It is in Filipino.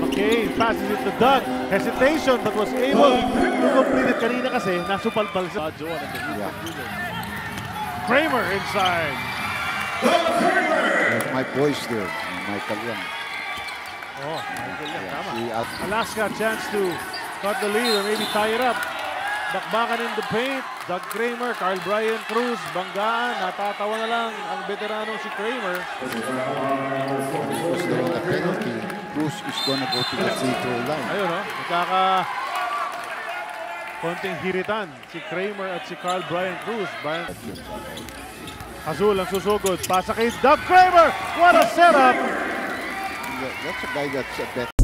McCain passes it to Doug. Hesitation but was able to complete it. Kanina kasi nasupalpal sa Joan. Kramer inside. There's my boys there. Michael Young. Oh, Michael Young, tama. Si Alaska chance to cut the lead or maybe tie it up. Bakbakan in the paint. Doug Kramer, Carl Brian Cruz, banggaan. Natatawa na lang ang veteranong si Kramer. Because they're on the penalty, Cruz is gonna go to the free throw line. Ayun, no? Konting hiritan si Kramer at si Carl Brian Cruz. Azul ang susugod. Pasa kay Doug Kramer. What a setup! That's a guy that's a bet.